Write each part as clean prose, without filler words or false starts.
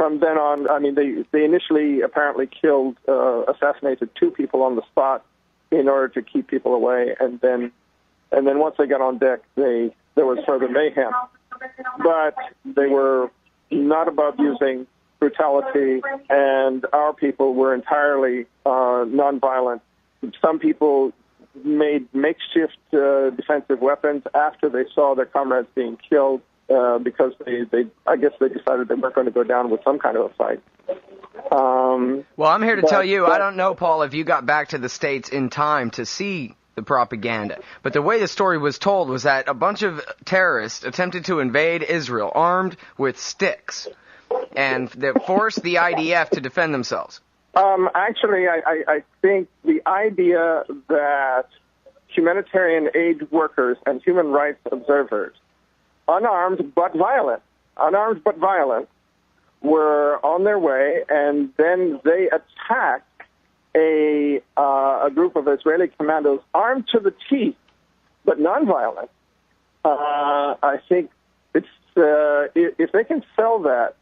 from then on, I mean, they initially apparently assassinated 2 people on the spot in order to keep people away, and then once they got on deck, there was further mayhem. But they were not above using brutality, and our people were entirely nonviolent. Some people made makeshift defensive weapons after they saw their comrades being killed because I guess they decided they weren't going to go down with some kind of a fight. Well, I'm here to tell you, I don't know, Paul, if you got back to the States in time to see the propaganda, but the way the story was told was that a bunch of terrorists attempted to invade Israel armed with sticks, and they forced the IDF to defend themselves. Actually, I think the idea that humanitarian aid workers and human rights observers, unarmed but violent, were on their way, and then they attacked a group of Israeli commandos armed to the teeth, but nonviolent. I think it's if they can sell that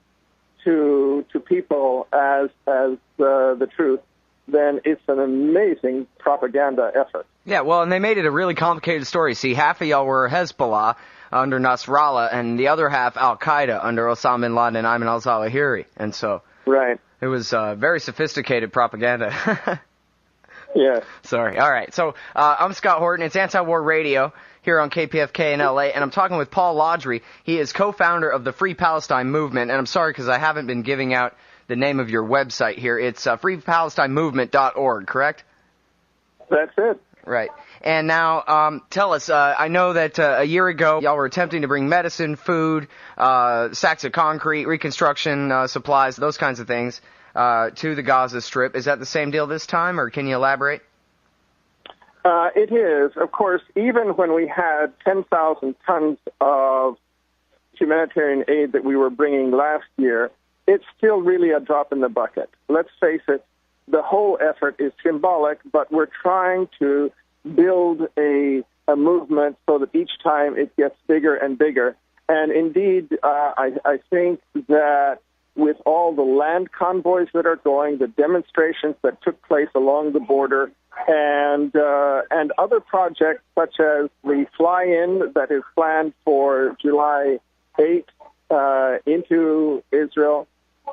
to people as the truth, then it's an amazing propaganda effort. Yeah, well, and they made it a really complicated story. See, half of y'all were Hezbollah under Nasrallah, and the other half Al-Qaeda under Osama bin Laden and Ayman al-Zawahiri. And so right. It was very sophisticated propaganda. Yeah. Sorry. All right. So I'm Scott Horton. It's Anti-War Radio here on KPFK in LA, and I'm talking with Paul Larudee. He is co-founder of the Free Palestine Movement, and I'm sorry because I haven't been giving out the name of your website here. It's freepalestinemovement.org, correct? That's it. Right. And now, tell us, I know that a year ago y'all were attempting to bring medicine, food, sacks of concrete, reconstruction supplies, those kinds of things to the Gaza Strip. Is that the same deal this time, or can you elaborate? It is. Of course, even when we had 10,000 tons of humanitarian aid that we were bringing last year, it's still really a drop in the bucket. Let's face it, the whole effort is symbolic, but we're trying to build a movement so that each time it gets bigger and bigger. And indeed, I think that with all the land convoys that are going, the demonstrations that took place along the border, and other projects such as the fly-in that is planned for July 8th into Israel,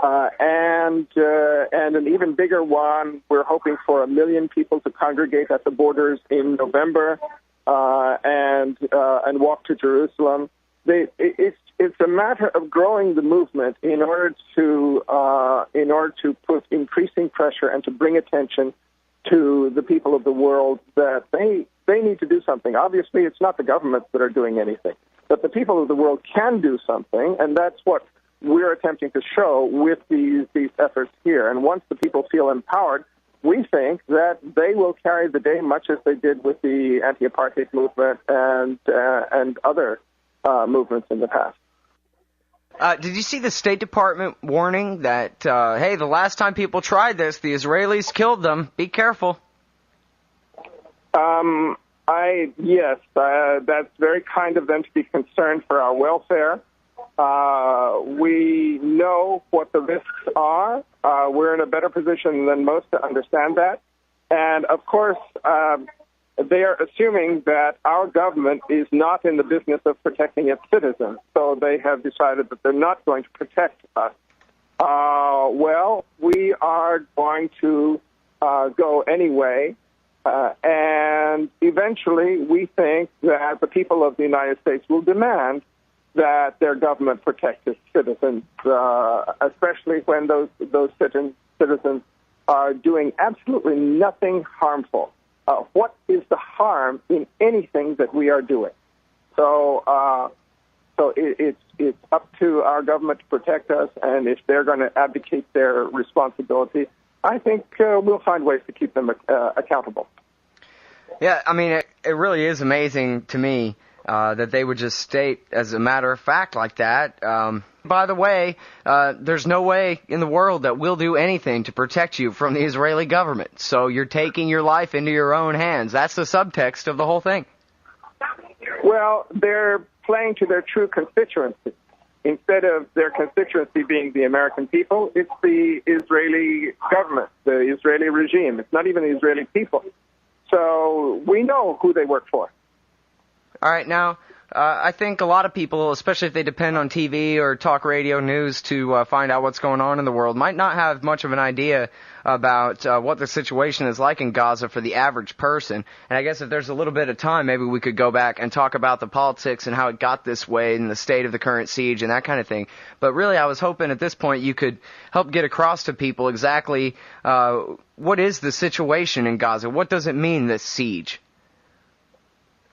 and an even bigger one. We're hoping for 1 million people to congregate at the borders in November and walk to Jerusalem. It's a matter of growing the movement in order to put increasing pressure and to bring attention to the people of the world that they need to do something. Obviously, it's not the governments that are doing anything, but the people of the world can do something, and that's what we're attempting to show with these efforts here. And once the people feel empowered, we think that they will carry the day, much as they did with the anti-apartheid movement and other movements in the past. Did you see the State Department warning that, hey, the last time people tried this, the Israelis killed them. Be careful. Yes, that's very kind of them to be concerned for our welfare. We know what the risks are. We're in a better position than most to understand that. And, of course, they are assuming that our government is not in the business of protecting its citizens, so they have decided that they're not going to protect us. Well, we are going to go anyway, and eventually we think that the people of the United States will demand that their government protect its citizens, especially when those citizens are doing absolutely nothing harmful. What is the harm in anything that we are doing? So it's up to our government to protect us, and if they're going to abdicate their responsibility, I think we'll find ways to keep them accountable. Yeah, I mean, it really is amazing to me that they would just state as a matter of fact like that. By the way, there's no way in the world that we'll do anything to protect you from the Israeli government. So you're taking your life into your own hands. That's the subtext of the whole thing. Well, they're playing to their true constituency. instead of their constituency being the American people, it's the Israeli government, the Israeli regime. It's not even the Israeli people. So we know who they work for. All right, now, I think a lot of people, especially if they depend on TV or talk radio news to find out what's going on in the world, might not have much of an idea about what the situation is like in Gaza for the average person. And I guess if there's a little bit of time, maybe we could go back and talk about the politics and how it got this way and the state of the current siege and that kind of thing. But really, I was hoping at this point you could help get across to people exactly what is the situation in Gaza? What does it mean, this siege?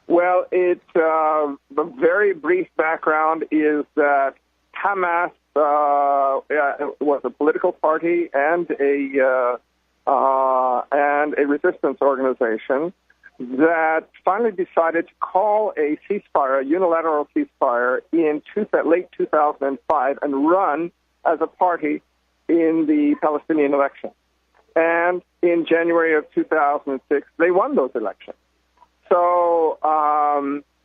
Well, the very brief background is that Hamas was a political party and a resistance organization that finally decided to call a ceasefire, a unilateral ceasefire, in late 2005 and run as a party in the Palestinian election. And in January of 2006, they won those elections. So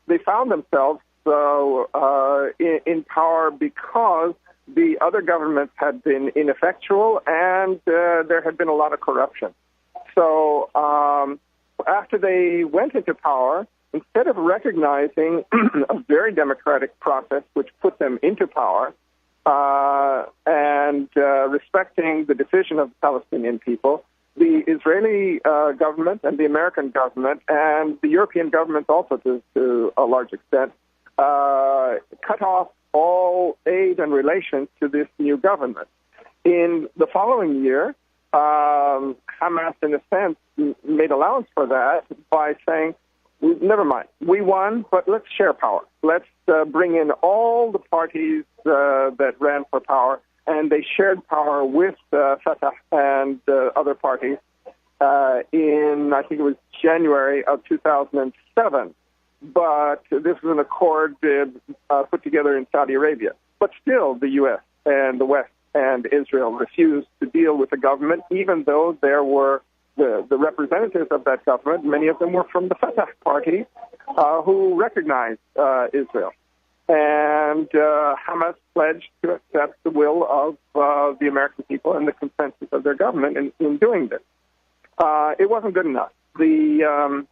they found themselves in power because the other governments had been ineffectual and there had been a lot of corruption. So after they went into power, instead of recognizing a very democratic process which put them into power and respecting the decision of the Palestinian people, the Israeli government and the American government and the European governments also to a large extent cut off all aid and relations to this new government. In the following year, Hamas, in a sense, made allowance for that by saying, never mind, we won, but let's share power. Let's bring in all the parties that ran for power, and they shared power with Fatah and other parties in, I think it was January of 2007. But this was an accord put together in Saudi Arabia. But still, the U.S. and the West and Israel refused to deal with the government, even though there were the representatives of that government, many of them were from the Fatah party, who recognized Israel. And Hamas pledged to accept the will of the American people and the consensus of their government in doing this. It wasn't good enough. The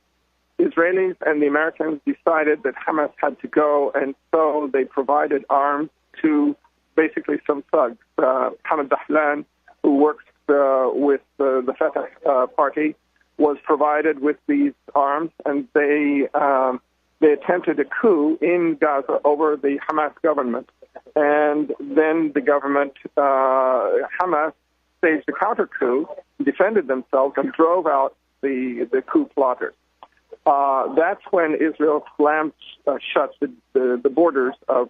Israelis and the Americans decided that Hamas had to go, and so they provided arms to basically some thugs. Hamad Dahlan, who works with the Fatah party, was provided with these arms, and they attempted a coup in Gaza over the Hamas government. And then the government, Hamas, staged a counter-coup, defended themselves, and drove out the coup plotters. That's when Israel slammed shut the borders of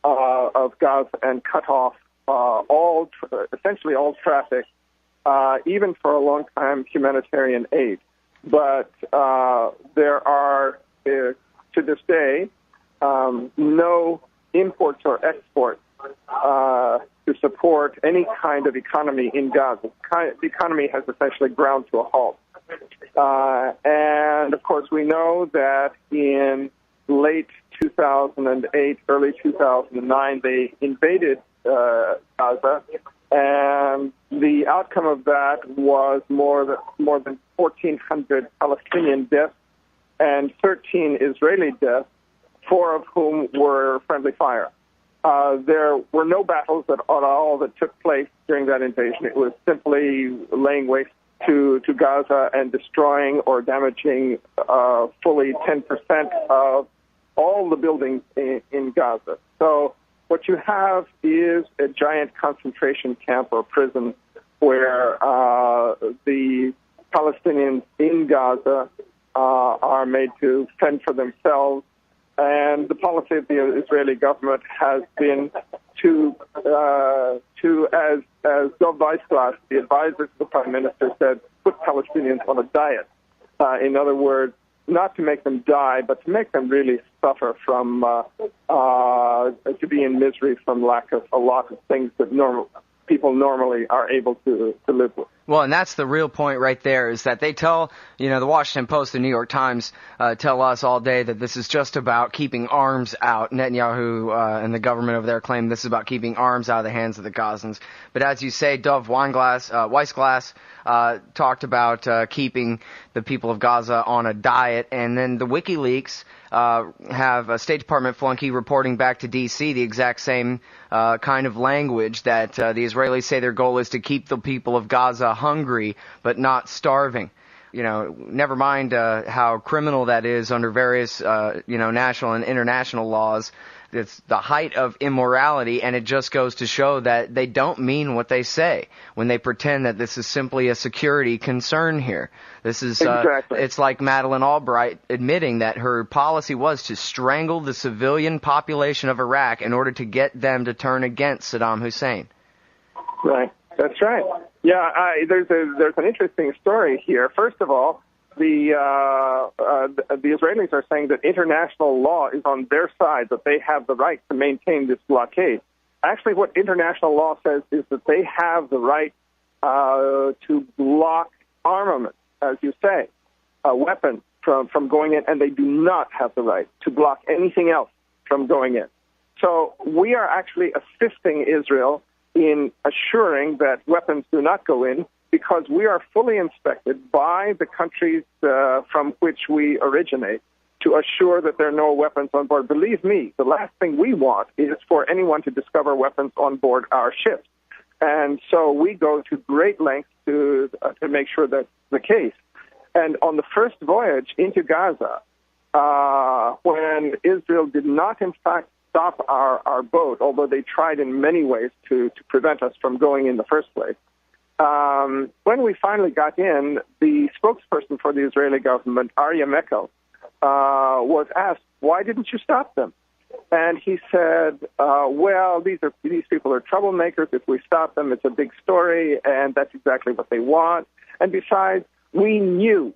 Gaza and cut off essentially all traffic, even for a long time, humanitarian aid. But there are, to this day, no imports or exports to support any kind of economy in Gaza. The economy has essentially ground to a halt. And, of course, we know that in late 2008, early 2009, they invaded Gaza, and the outcome of that was more than 1,400 Palestinian deaths and 13 Israeli deaths, 4 of whom were friendly fire. There were no battles at all that took place during that invasion. It was simply laying waste to Gaza and destroying or damaging fully 10% of all the buildings in Gaza. So what you have is a giant concentration camp or prison where the Palestinians in Gaza are made to fend for themselves. And the policy of the Israeli government has been to as Dov Weissglass, the advisor to the prime minister, said, put Palestinians on a diet. In other words, not to make them die, but to make them really suffer from, to be in misery from lack of a lot of things that people normally are able to live with. Well, and that's the real point right there, is that they tell, the Washington Post, the New York Times, tell us all day that this is just about keeping arms out. Netanyahu and the government over there claim this is about keeping arms out of the hands of the Gazans. But as you say, Dov Weissglass talked about keeping the people of Gaza on a diet, and then the WikiLeaks have a State Department flunky reporting back to D.C. the exact same kind of language, that the Israelis say their goal is to keep the people of Gaza hungry but not starving. Never mind how criminal that is under various, national and international laws. It's the height of immorality, and it just goes to show that they don't mean what they say when they pretend that this is simply a security concern here. This is exactly. It's like Madeleine Albright admitting that her policy was to strangle the civilian population of Iraq in order to get them to turn against Saddam Hussein. Right. That's right. Yeah, there's an interesting story here. First of all, the Israelis are saying that international law is on their side, that they have the right to maintain this blockade. Actually, what international law says is that they have the right to block armament, as you say, weapons from going in, and they do not have the right to block anything else from going in. So we are actually assisting Israel in assuring that weapons do not go in, because we are fully inspected by the countries from which we originate to assure that there are no weapons on board. Believe me, the last thing we want is for anyone to discover weapons on board our ships. And so we go to great lengths to make sure that's the case. And on the first voyage into Gaza, when Israel did not, in fact, stop our boat, although they tried in many ways to prevent us from going in the first place, when we finally got in, the spokesperson for the Israeli government, Arya Mekel, was asked, "Why didn't you stop them?" And he said, "Well, these people are troublemakers. If we stop them, it's a big story, and that's exactly what they want. And besides, we knew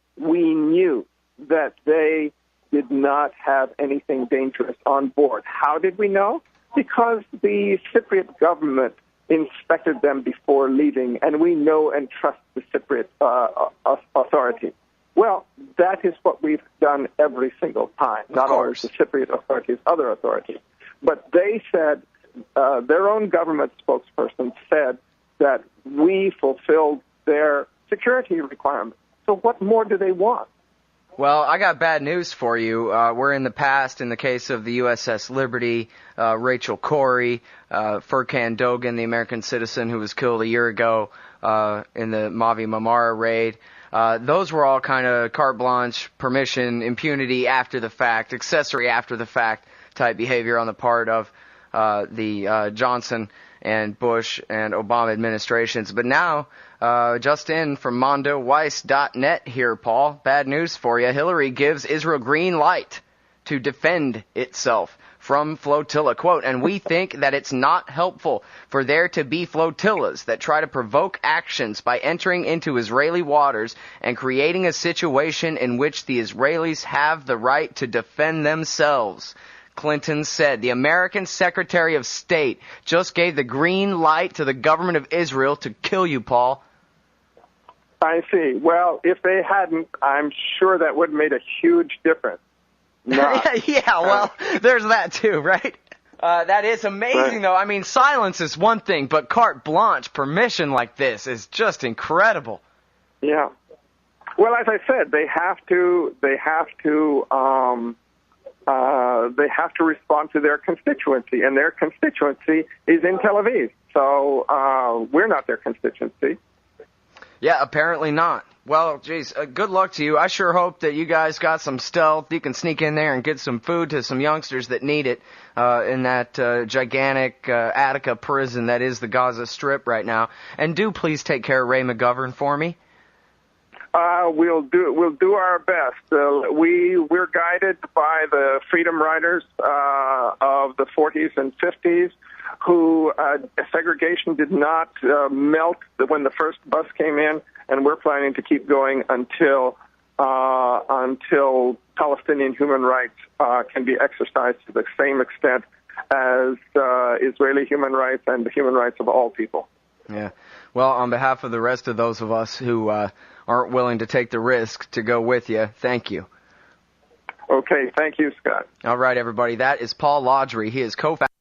that they did not have anything dangerous on board." How did we know? Because the Cypriot government inspected them before leaving, and we know and trust the Cypriot authorities. Well, that is what we've done every single time, not only the Cypriot authorities, other authorities. But they said, their own government spokesperson said that we fulfilled their security requirements. So what more do they want? Well, I got bad news for you. We're in the past, in the case of the USS Liberty, Rachel Corrie, Furkan Dogan, the American citizen who was killed a year ago in the Mavi Marmara raid. Those were all kind of carte blanche, permission, impunity after the fact, accessory after the fact type behavior on the part of the Johnson and Bush and Obama administrations. But now, just in from MondoWeiss.net here, Paul, bad news for you. Hillary gives Israel green light to defend itself from flotilla. Quote, "And we think that it's not helpful for there to be flotillas that try to provoke actions by entering into Israeli waters and creating a situation in which the Israelis have the right to defend themselves," Clinton said. The American Secretary of State just gave the green light to the government of Israel to kill you, Paul. I see. Well, if they hadn't, I'm sure that would have made a huge difference. Yeah, well, there's that too, right? That is amazing, though. I mean, silence is one thing, but carte blanche permission like this is just incredible. Yeah. Well, as I said, they have to respond to their constituency, and their constituency is in Tel Aviv. So we're not their constituency. Yeah, apparently not. Well, geez, good luck to you. I sure hope that you guys got some stealth. You can sneak in there and get some food to some youngsters that need it in that gigantic Attica prison that is the Gaza Strip right now. And do please take care of Ray McGovern for me. We'll do our best. We're guided by the freedom riders of the 40s and 50s, who segregation did not melt when the first bus came in, and we're planning to keep going until Palestinian human rights can be exercised to the same extent as Israeli human rights and the human rights of all people. Yeah. Well, on behalf of the rest of those of us who aren't willing to take the risk to go with you, thank you. Okay, thank you, Scott. All right, everybody. That is Paul Laudry. He is co-founder